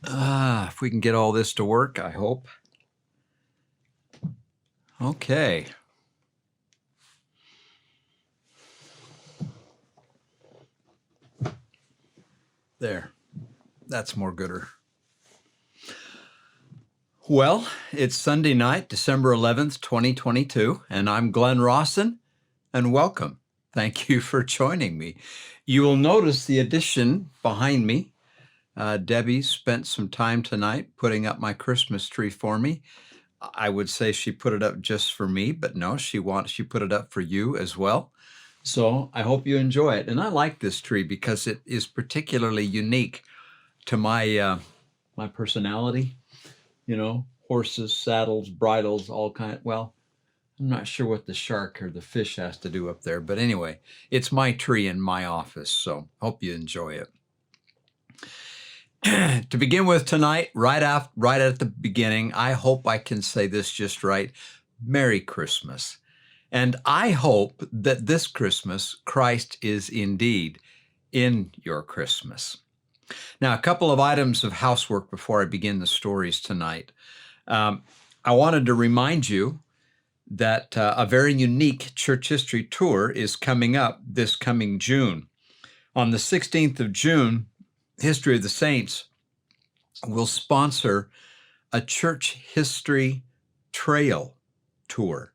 If we can get all this to work, I hope. Okay. There. That's more gooder. Well, it's Sunday night, December 11th, 2022, and I'm Glenn Rawson, and welcome. Thank you for joining me. You will notice the addition behind me. Debbie spent some time tonight putting up my Christmas tree for me. I would say she put it up just for me, but no, she put it up for you as well. So I hope you enjoy it. And I like this tree because it is particularly unique to my my personality. You know, horses, saddles, bridles, all kind. Well, I'm not sure what the shark or the fish has to do up there, but anyway, it's my tree in my office. So hope you enjoy it. To begin with tonight, right at the beginning, I hope I can say this just right. Merry Christmas. And I hope that this Christmas, Christ is indeed in your Christmas. Now, a couple of items of housework before I begin the stories tonight. I wanted to remind you that a very unique church history tour is coming up this coming June. On the 16th of June, History of the Saints will sponsor a church history trail tour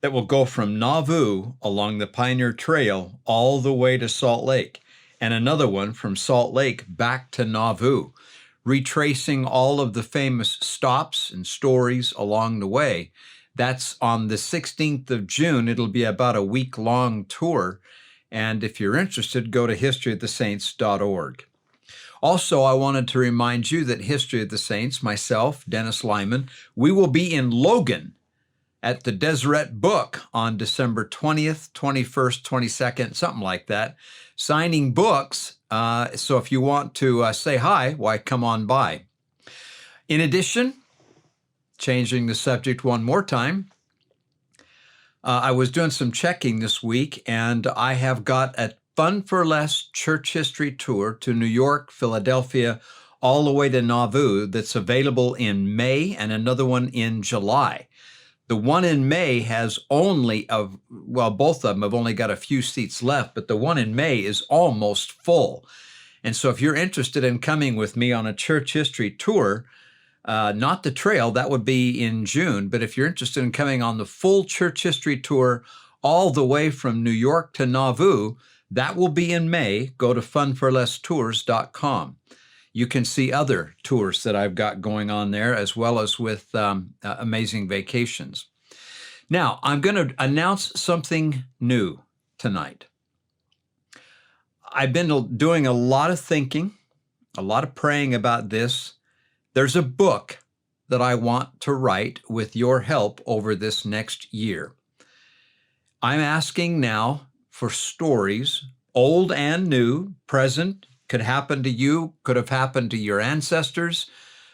that will go from Nauvoo along the Pioneer Trail all the way to Salt Lake, and another one from Salt Lake back to Nauvoo, retracing all of the famous stops and stories along the way. That's on the 16th of June. It'll be about a week-long tour, and if you're interested, go to historyofthesaints.org. Also, I wanted to remind you that History of the Saints, myself, Dennis Lyman, we will be in Logan at the Deseret Book on December 20th, 21st, 22nd, something like that, signing books. So if you want to say hi, why, come on by. In addition, changing the subject one more time, I was doing some checking this week, and I have got a Fun for Less church history tour to New York, Philadelphia, all the way to Nauvoo that's available in May and another one in July. The one in May has only, both of them have only got a few seats left, but the one in May is almost full. And so if you're interested in coming with me on a church history tour, not the trail, that would be in June, but if you're interested in coming on the full church history tour all the way from New York to Nauvoo, that will be in May. Go to funforlesstours.com. You can see other tours that I've got going on there, as well as with Amazing Vacations. Now, I'm going to announce something new tonight. I've been doing a lot of thinking, a lot of praying about this. There's a book that I want to write with your help over this next year. I'm asking now for stories, old and new, present, could happen to you, could have happened to your ancestors,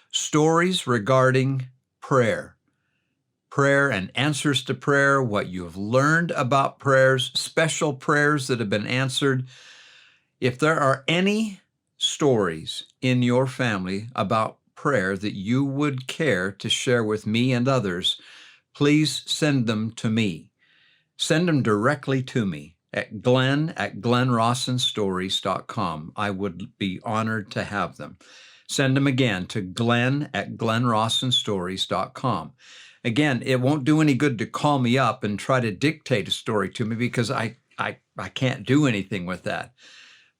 stories regarding prayer and answers to prayer, what you have learned about prayers, special prayers that have been answered. If there are any stories in your family about prayer that you would care to share with me and others, please send them to me. Send them directly to me at glenn@glennrawsonstories.com. I would be honored to have them. Send them again to glenn@glennrawsonstories.com. Again, it won't do any good to call me up and try to dictate a story to me because I can't do anything with that.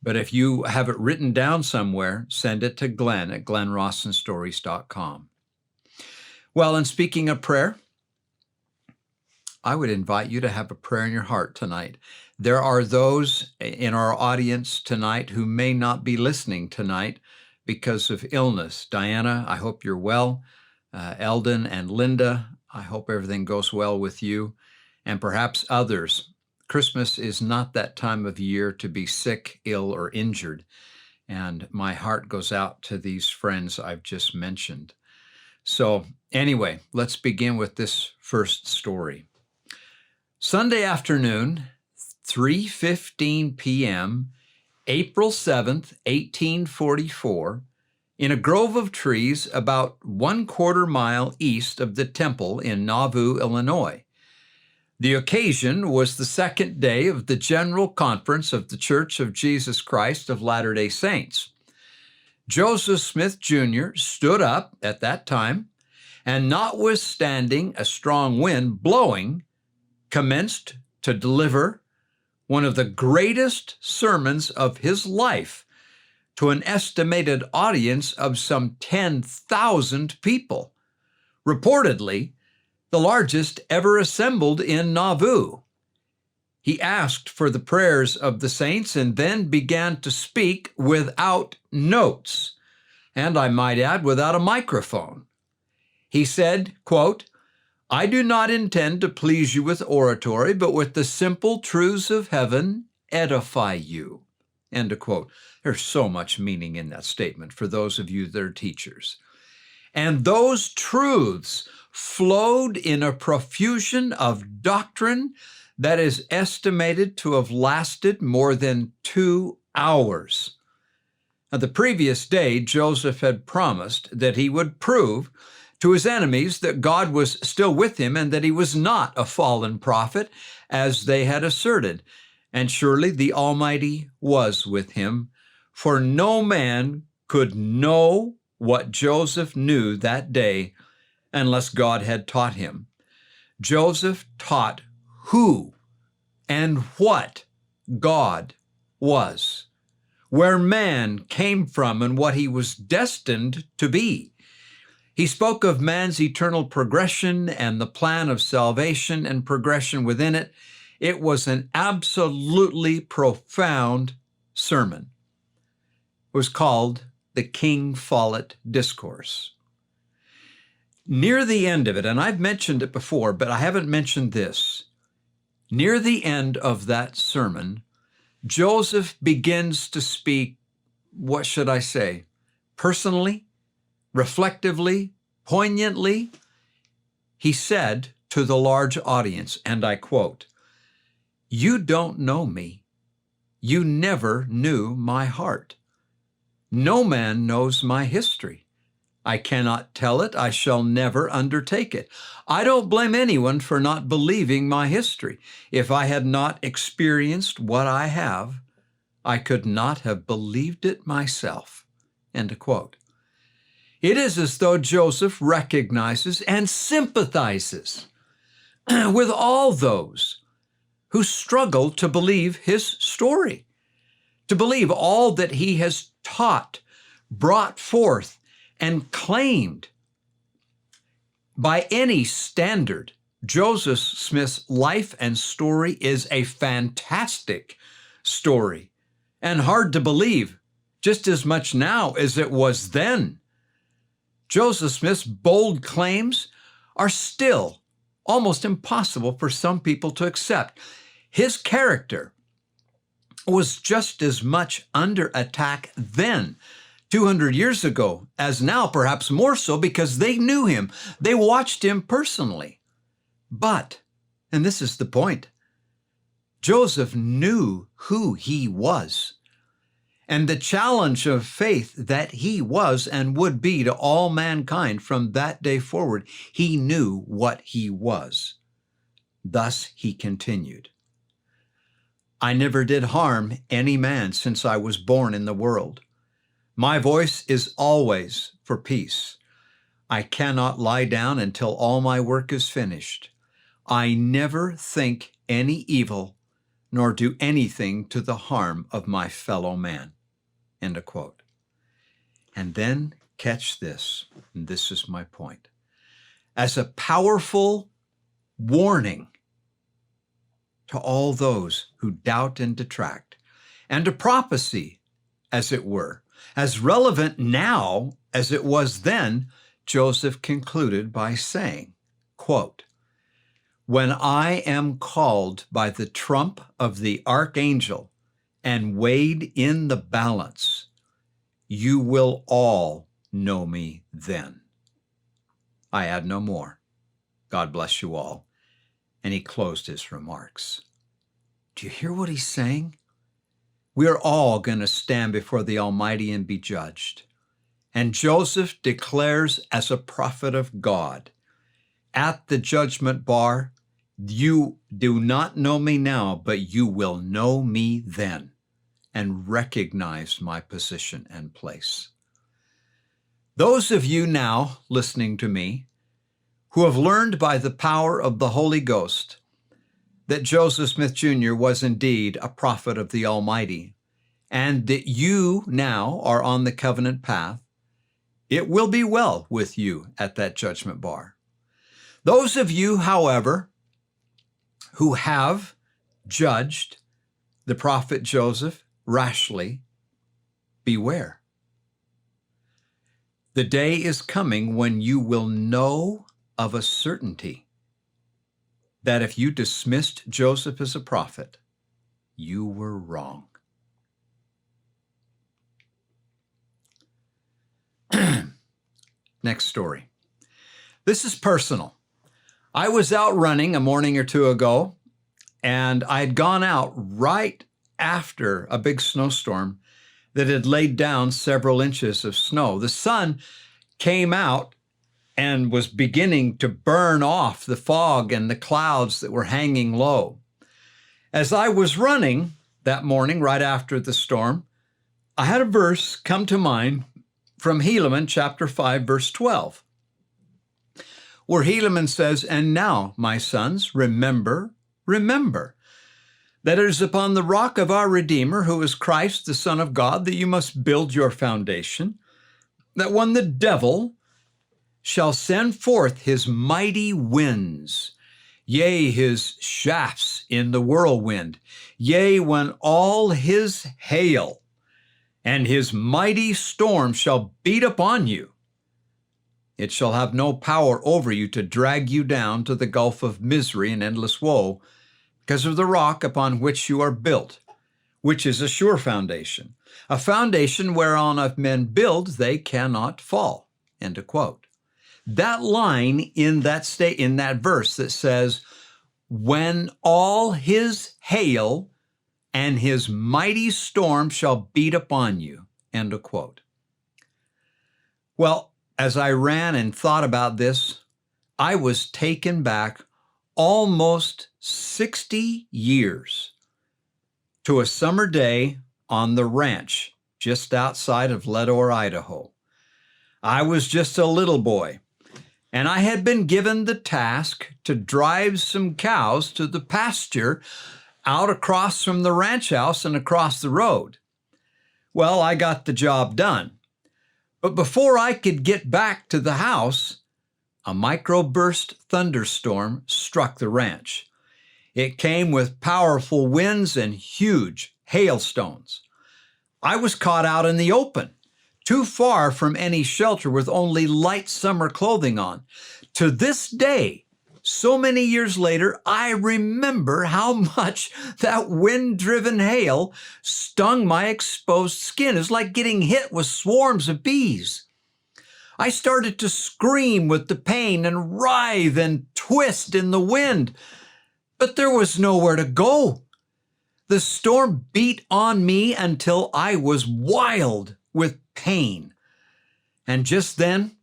But if you have it written down somewhere, send it to glenn@glennrawsonstories.com. Well, and speaking of prayer, I would invite you to have a prayer in your heart tonight. There are those in our audience tonight who may not be listening tonight because of illness. Diana, I hope you're well. Eldon and Linda, I hope everything goes well with you. And perhaps others. Christmas is not that time of year to be sick, ill, or injured. And my heart goes out to these friends I've just mentioned. So anyway, let's begin with this first story. Sunday afternoon, 3:15 p.m., April 7th, 1844, in a grove of trees about 1/4 mile east of the temple in Nauvoo, Illinois. The occasion was the second day of the General Conference of the Church of Jesus Christ of Latter-day Saints. Joseph Smith Jr. stood up at that time, and notwithstanding a strong wind blowing, commenced to deliver one of the greatest sermons of his life to an estimated audience of some 10,000 people, reportedly the largest ever assembled in Nauvoo. He asked for the prayers of the saints and then began to speak without notes, and I might add, without a microphone. He said, quote, "I do not intend to please you with oratory, but with the simple truths of heaven edify you." End of quote. There's so much meaning in that statement for those of you that are teachers. And those truths flowed in a profusion of doctrine that is estimated to have lasted more than 2 hours. Now, the previous day, Joseph had promised that he would prove to his enemies that God was still with him and that he was not a fallen prophet, as they had asserted. And surely the Almighty was with him, for no man could know what Joseph knew that day unless God had taught him. Joseph taught who and what God was, where man came from, and what he was destined to be. He spoke of man's eternal progression and the plan of salvation and progression within it. It was an absolutely profound sermon. It was called the King Follett Discourse. Near the end of it, and I've mentioned it before, but I haven't mentioned this, near the end of that sermon, Joseph begins to speak, what should I say, personally, reflectively, poignantly. He said to the large audience, and I quote, "You don't know me. You never knew my heart. No man knows my history. I cannot tell it. I shall never undertake it. I don't blame anyone for not believing my history. If I had not experienced what I have, I could not have believed it myself." End of quote. It is as though Joseph recognizes and sympathizes with all those who struggle to believe his story, to believe all that he has taught, brought forth, and claimed. By any standard, Joseph Smith's life and story is a fantastic story and hard to believe, just as much now as it was then. Joseph Smith's bold claims are still almost impossible for some people to accept. His character was just as much under attack then, 200 years ago, as now, perhaps more so, because they knew him. They watched him personally. But, and this is the point, Joseph knew who he was, and the challenge of faith that he was and would be to all mankind from that day forward. He knew what he was. Thus he continued, "I never did harm any man since I was born in the world. My voice is always for peace. I cannot lie down until all my work is finished. I never think any evil, nor do anything to the harm of my fellow man." End of quote. And then catch this, and this is my point. As a powerful warning to all those who doubt and detract, and a prophecy, as it were, as relevant now as it was then, Joseph concluded by saying, quote, "When I am called by the trump of the archangel and weighed in the balance, you will all know me then." I add no more. God bless you all. And he closed his remarks. Do you hear what he's saying? We're all going to stand before the Almighty and be judged. And Joseph declares as a prophet of God at the judgment bar, you do not know me now, but you will know me then and recognize my position and place. Those of you now listening to me who have learned by the power of the Holy Ghost that Joseph Smith Jr. was indeed a prophet of the Almighty, and that you now are on the covenant path, it will be well with you at that judgment bar. Those of you, however, who have judged the prophet Joseph rashly, beware. The day is coming when you will know of a certainty that if you dismissed Joseph as a prophet, you were wrong. Next story. This is personal. I was out running a morning or two ago, and I had gone out right after a big snowstorm that had laid down several inches of snow. The sun came out and was beginning to burn off the fog and the clouds that were hanging low. As I was running that morning right after the storm, I had a verse come to mind from Helaman chapter 5, verse 12, where Helaman says, "And now, my sons, remember that it is upon the rock of our Redeemer, who is Christ, the Son of God, that you must build your foundation, that when the devil shall send forth his mighty winds, yea, his shafts in the whirlwind, yea, when all his hail and his mighty storm shall beat upon you, it shall have no power over you to drag you down to the gulf of misery and endless woe, because of the rock upon which you are built, which is a sure foundation, a foundation whereon if men build, they cannot fall." End of quote. That line in that verse that says, "When all his hail and his mighty storm shall beat upon you," end of quote. Well, as I ran and thought about this, I was taken back almost 60 years to a summer day on the ranch just outside of Ledore, Idaho. I was just a little boy, and I had been given the task to drive some cows to the pasture out across from the ranch house and across the road. Well, I got the job done. But before I could get back to the house, a microburst thunderstorm struck the ranch. It came with powerful winds and huge hailstones. I was caught out in the open, too far from any shelter, with only light summer clothing on. To this day, so many years later, I remember how much that wind-driven hail stung my exposed skin. It's like getting hit with swarms of bees. I started to scream with the pain and writhe and twist in the wind, but there was nowhere to go. The storm beat on me until I was wild with pain. And just then,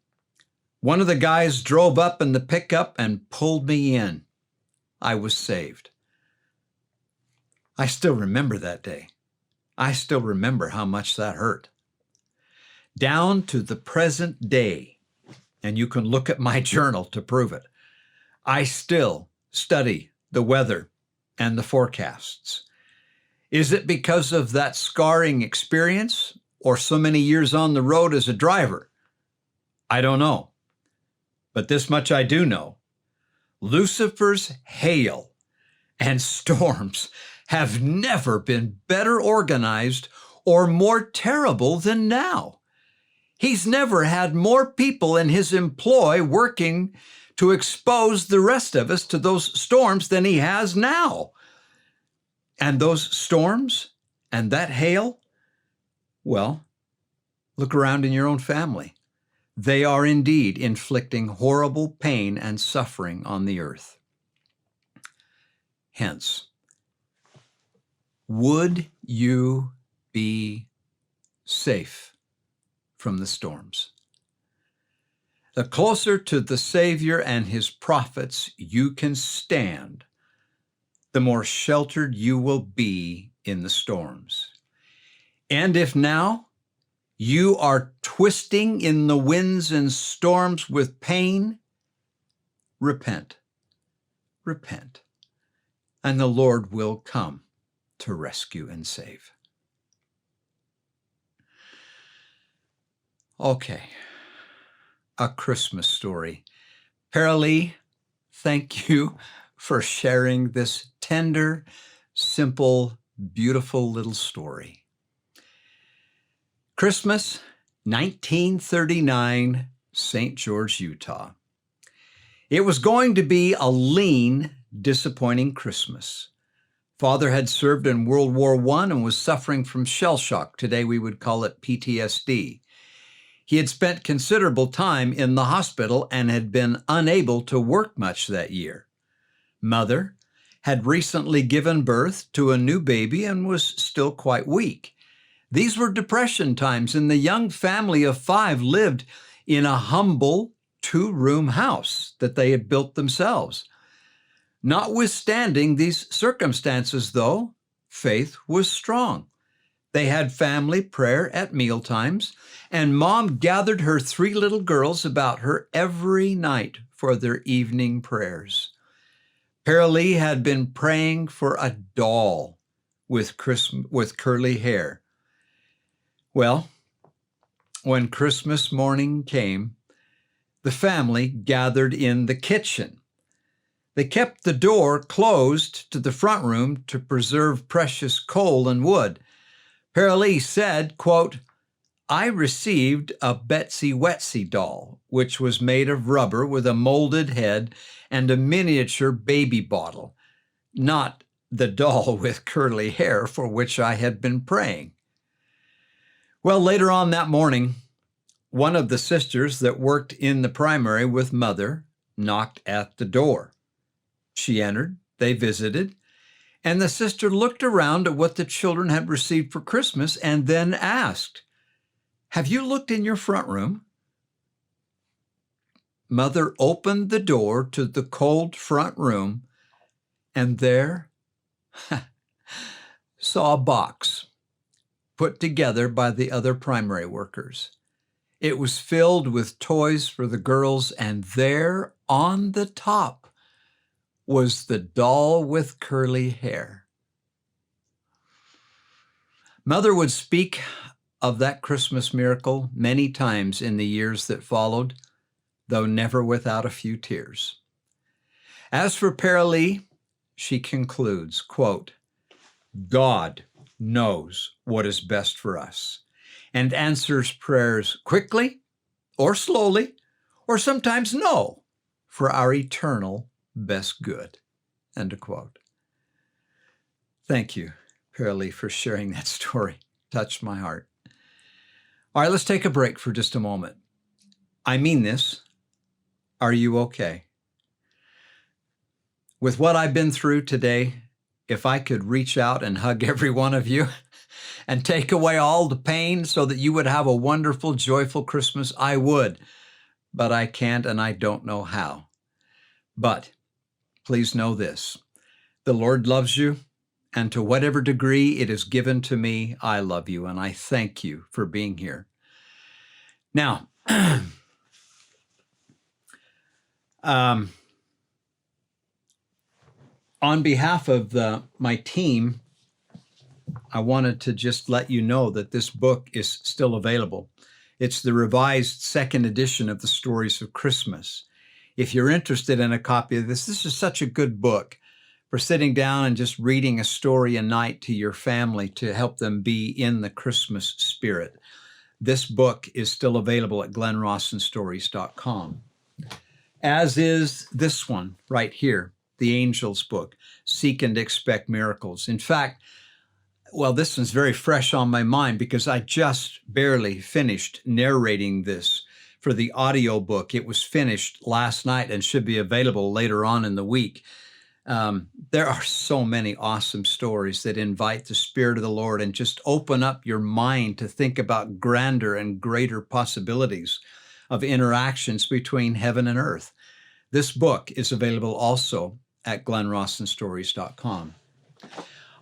one of the guys drove up in the pickup and pulled me in. I was saved. I still remember that day. I still remember how much that hurt. Down to the present day, and you can look at my journal to prove it, I still study the weather and the forecasts. Is it because of that scarring experience or so many years on the road as a driver? I don't know. But this much I do know. Lucifer's hail and storms have never been better organized or more terrible than now. He's never had more people in his employ working to expose the rest of us to those storms than he has now. And those storms and that hail, well, look around in your own family. They are indeed inflicting horrible pain and suffering on the earth. Hence, would you be safe from the storms. The closer to the Savior and his prophets you can stand, the more sheltered you will be in the storms. And if now you are twisting in the winds and storms with pain, repent, repent, and the Lord will come to rescue and save. Okay, a Christmas story. Paralee, thank you for sharing this tender, simple, beautiful little story. Christmas, 1939, St. George, Utah. It was going to be a lean, disappointing Christmas. Father had served in World War I and was suffering from shell shock. Today we would call it PTSD. He had spent considerable time in the hospital and had been unable to work much that year. Mother had recently given birth to a new baby and was still quite weak. These were depression times, and the young family of 5 lived in a humble 2-room house that they had built themselves. Notwithstanding these circumstances, though, faith was strong. They had family prayer at mealtimes, and Mom gathered her 3 little girls about her every night for their evening prayers. Paralee had been praying for a doll with curly hair. Well, when Christmas morning came, the family gathered in the kitchen. They kept the door closed to the front room to preserve precious coal and wood. Paralee said, quote, "I received a Betsy Wetsy doll, which was made of rubber with a molded head and a miniature baby bottle, not the doll with curly hair for which I had been praying." Well, later on that morning, one of the sisters that worked in the primary with Mother knocked at the door. She entered, they visited, and the sister looked around at what the children had received for Christmas and then asked, "Have you looked in your front room?" Mother opened the door to the cold front room and there saw a box put together by the other primary workers. It was filled with toys for the girls, and there on the top was the doll with curly hair. Mother would speak of that Christmas miracle many times in the years that followed, though never without a few tears. As for Paralee, she concludes, quote, "God knows what is best for us and answers prayers quickly or slowly, or sometimes no, for our eternal best good." End of quote. Thank you, Paralee, for sharing that story. Touched my heart. All right, let's take a break for just a moment. I mean this. Are you okay? With what I've been through today, if I could reach out and hug every one of you and take away all the pain so that you would have a wonderful, joyful Christmas, I would. But I can't, and I don't know how. But please know this: the Lord loves you, and to whatever degree it is given to me, I love you, and I thank you for being here. Now, on behalf of my team, I wanted to just let you know that this book is still available. It's the revised 2nd edition of the Stories of Christmas. If you're interested in a copy of this is such a good book for sitting down and just reading a story a night to your family to help them be in the Christmas spirit. This book is still available at glenrawsonstories.com, as is this one right here, The Angel's Book, Seek and Expect Miracles. In fact, well, this one's very fresh on my mind because I just barely finished narrating this for the audio book. It was finished last night and should be available later on in the week. There are so many awesome stories that invite the Spirit of the Lord and just open up your mind to think about grander and greater possibilities of interactions between heaven and earth. This book is available also at glenrawsonstories.com.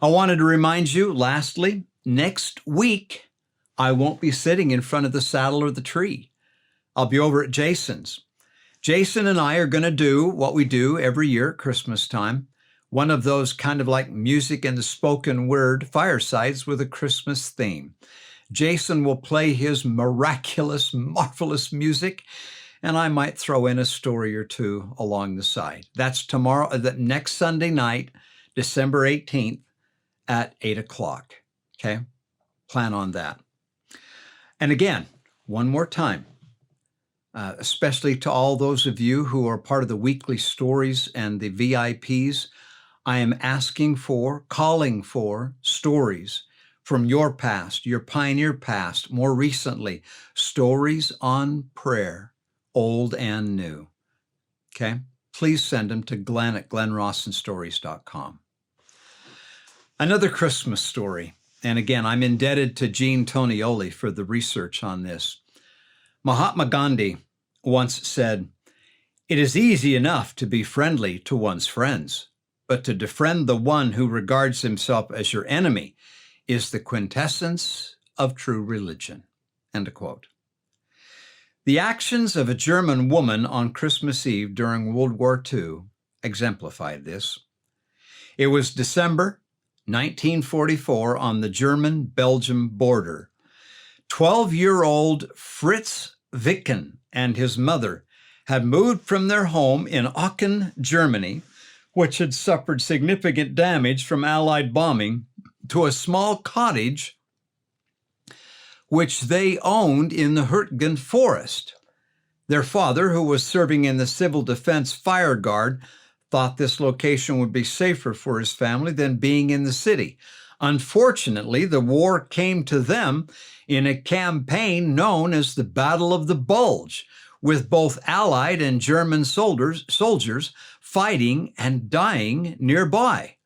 I wanted to remind you, lastly, next week, I won't be sitting in front of the saddle or the tree. I'll be over at Jason's. Jason and I are going to do what we do every year at Christmas time, one of those kind of like music and the spoken word firesides with a Christmas theme. Jason will play his miraculous, marvelous music, and I might throw in a story or two along the side. That's tomorrow, next Sunday night, December 18th at 8 o'clock. Okay? Plan on that. And again, one more time, especially to all those of you who are part of the weekly stories and the VIPs, I am calling for stories from your past, your pioneer past, more recently, stories on prayer, old and new. Okay? Please send them to Glenn at glenrawsonstories.com. Another Christmas story, and again, I'm indebted to Gene Tonioli for the research on this. Mahatma Gandhi once said, "It is easy enough to be friendly to one's friends, but to befriend the one who regards himself as your enemy is the quintessence of true religion." End of quote. The actions of a German woman on Christmas Eve during World War II exemplified this. It was December 1944 on the German-Belgium border. 12-year-old Fritz Wicken and his mother had moved from their home in Aachen, Germany, which had suffered significant damage from Allied bombing, to a small cottage which they owned in the Hurtgen forest. Their father, who was serving in the Civil Defense Fire Guard, thought this location would be safer for his family than being in the city. Unfortunately, the war came to them in a campaign known as the Battle of the Bulge, with both Allied and German soldiers fighting and dying nearby.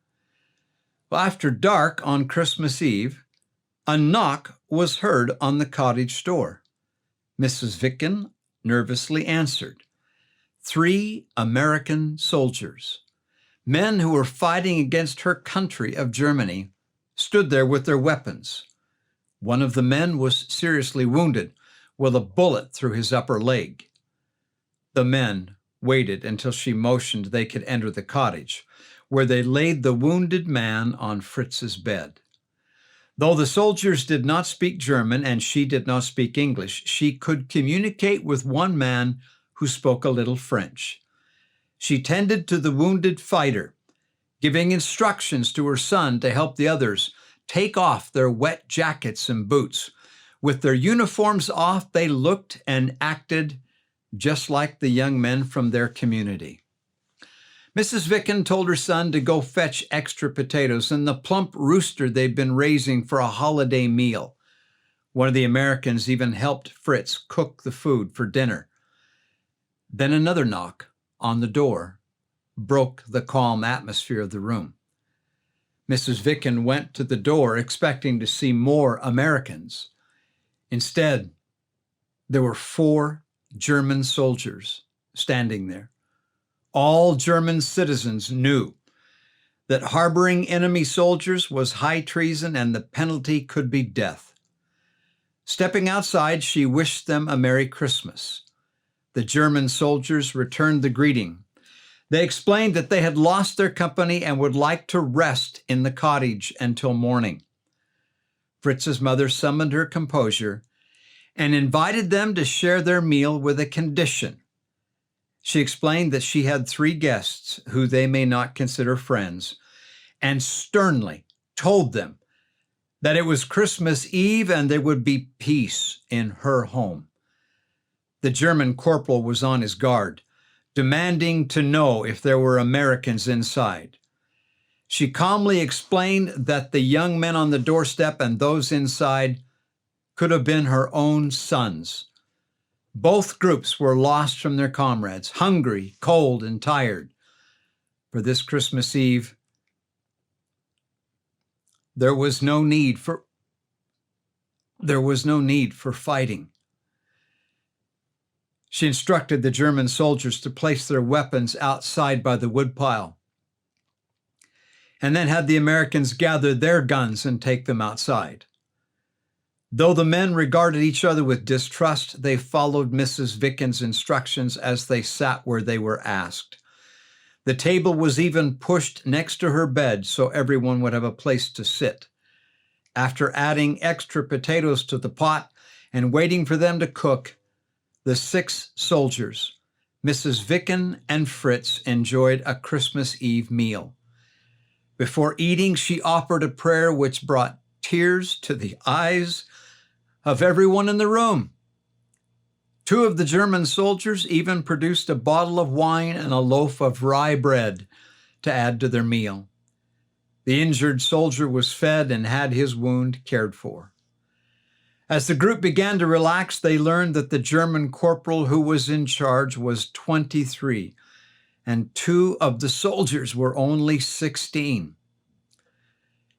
After dark on Christmas Eve, a knock was heard on the cottage door. Mrs. Wicken nervously answered. 3 American soldiers, men who were fighting against her country of Germany, stood there with their weapons. One of the men was seriously wounded with a bullet through his upper leg. The men waited until she motioned they could enter the cottage, where they laid the wounded man on Fritz's bed. Though the soldiers did not speak German and she did not speak English, she could communicate with one man who spoke a little French. She tended to the wounded fighter, giving instructions to her son to help the others take off their wet jackets and boots. With their uniforms off, they looked and acted just like the young men from their community. Mrs. Wicken told her son to go fetch extra potatoes and the plump rooster they'd been raising for a holiday meal. One of the Americans even helped Fritz cook the food for dinner. Then another knock on the door broke the calm atmosphere of the room. Mrs. Wicken went to the door expecting to see more Americans. Instead, there were 4 German soldiers standing there. All German citizens knew that harboring enemy soldiers was high treason and the penalty could be death. Stepping outside, she wished them a Merry Christmas. The German soldiers returned the greeting. They explained that they had lost their company and would like to rest in the cottage until morning. Fritz's mother summoned her composure and invited them to share their meal with a condition. She explained that she had 3 guests who they may not consider friends, and sternly told them that it was Christmas Eve and there would be peace in her home. The German corporal was on his guard, demanding to know if there were Americans inside. She calmly explained that the young men on the doorstep and those inside could have been her own sons. Both groups were lost from their comrades, hungry, cold, and tired. For this Christmas Eve, there was no need for fighting. She instructed the German soldiers to place their weapons outside by the woodpile, and then had the Americans gather their guns and take them outside. Though the men regarded each other with distrust, they followed Mrs. Vicken's instructions as they sat where they were asked. The table was even pushed next to her bed so everyone would have a place to sit. After adding extra potatoes to the pot and waiting for them to cook, the 6 soldiers, Mrs. Vicken and Fritz, enjoyed a Christmas Eve meal. Before eating, she offered a prayer which brought tears to the eyes of everyone in the room. 2 of the German soldiers even produced a bottle of wine and a loaf of rye bread to add to their meal. The injured soldier was fed and had his wound cared for. As the group began to relax, they learned that the German corporal who was in charge was 23, and 2 of the soldiers were only 16.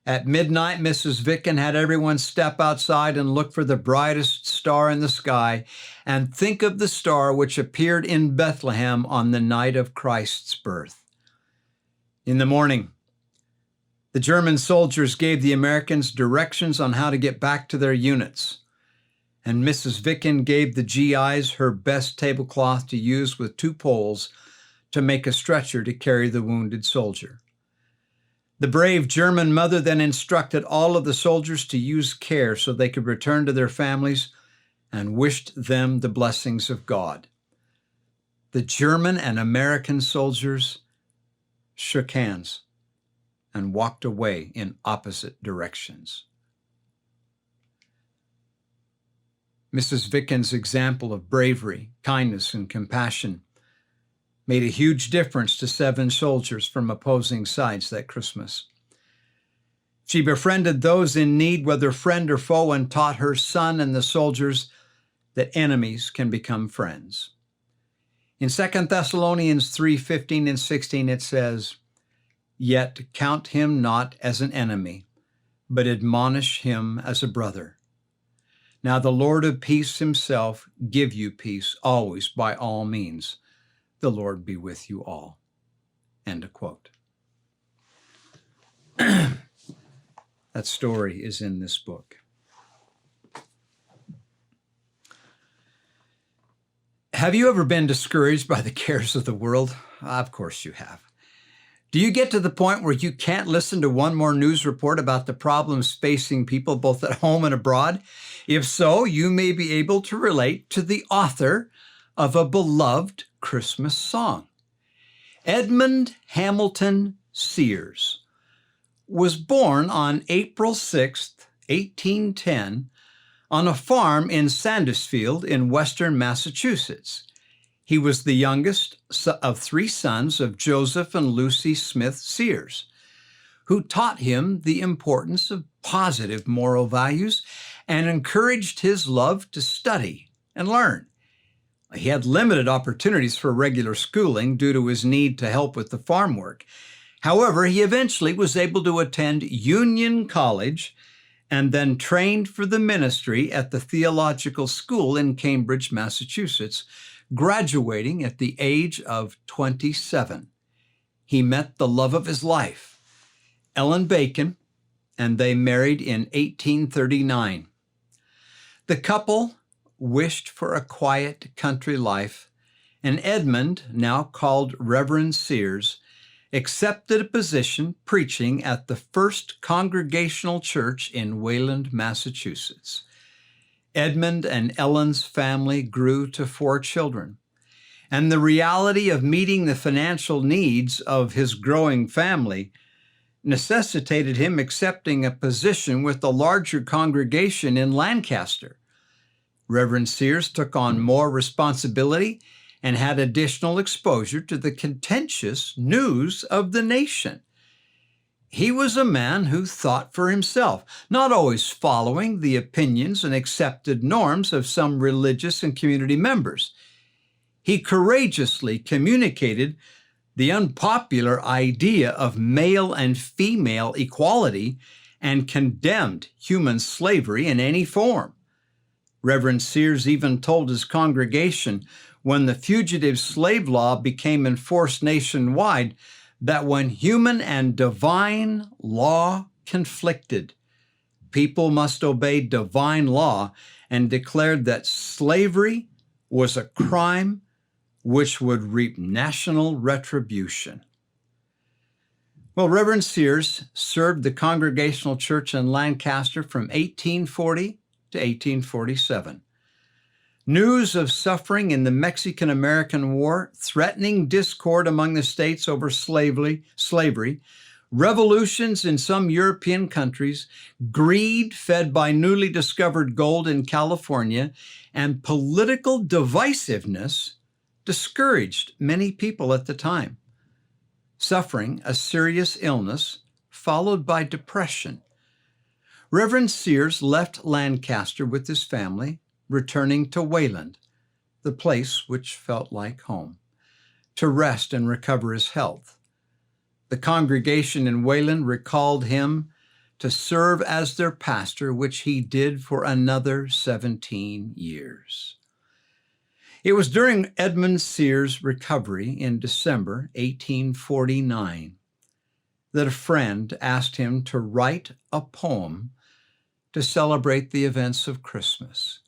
At midnight, Mrs. Vicken had everyone step outside and look for the brightest star in the sky and think of the star which appeared in Bethlehem on the night of Christ's birth. In the morning, the German soldiers gave the Americans directions on how to get back to their units, and Mrs. Vicken gave the GIs her best tablecloth to use with 2 poles to make a stretcher to carry the wounded soldier. The brave German mother then instructed all of the soldiers to use care so they could return to their families and wished them the blessings of God. The German and American soldiers shook hands and walked away in opposite directions. Mrs. Vicken's example of bravery, kindness, and compassion made a huge difference to 7 soldiers from opposing sides that Christmas. She befriended those in need, whether friend or foe, and taught her son and the soldiers that enemies can become friends. In 2 Thessalonians 3:15 and 16, it says, "Yet count him not as an enemy, but admonish him as a brother. Now the Lord of peace himself give you peace always by all means. The Lord be with you all." End of quote. That story is in this book. Have you ever been discouraged by the cares of the world? Of course you have. Do you get to the point where you can't listen to one more news report about the problems facing people both at home and abroad? If so, you may be able to relate to the author of a beloved Christmas song. Edmund Hamilton Sears was born on April 6th, 1810, on a farm in Sandusfield in western Massachusetts. He was the youngest of 3 sons of Joseph and Lucy Smith Sears, who taught him the importance of positive moral values and encouraged his love to study and learn. He had limited opportunities for regular schooling due to his need to help with the farm work. However, he eventually was able to attend Union College and then trained for the ministry at the theological school in Cambridge, Massachusetts, graduating at the age of 27. He met the love of his life, Ellen Bacon, and they married in 1839. The couple wished for a quiet country life, and Edmund, now called Reverend Sears, accepted a position preaching at the First Congregational Church in Wayland, Massachusetts. Edmund and Ellen's family grew to 4 children, and the reality of meeting the financial needs of his growing family necessitated him accepting a position with the larger congregation in Lancaster. Reverend Sears took on more responsibility and had additional exposure to the contentious news of the nation. He was a man who thought for himself, not always following the opinions and accepted norms of some religious and community members. He courageously communicated the unpopular idea of male and female equality and condemned human slavery in any form. Reverend Sears even told his congregation when the fugitive slave law became enforced nationwide that when human and divine law conflicted, people must obey divine law, and declared that slavery was a crime which would reap national retribution. Well, Reverend Sears served the Congregational Church in Lancaster from 1840 to 1847. News of suffering in the Mexican-American War, threatening discord among the states over slavery, revolutions in some European countries, greed fed by newly discovered gold in California, and political divisiveness discouraged many people at the time. Suffering a serious illness followed by depression, Reverend Sears left Lancaster with his family, returning to Wayland, the place which felt like home, to rest and recover his health. The congregation in Wayland recalled him to serve as their pastor, which he did for another 17 years. It was during Edmund Sears' recovery in December 1849 that a friend asked him to write a poem to celebrate the events of Christmas.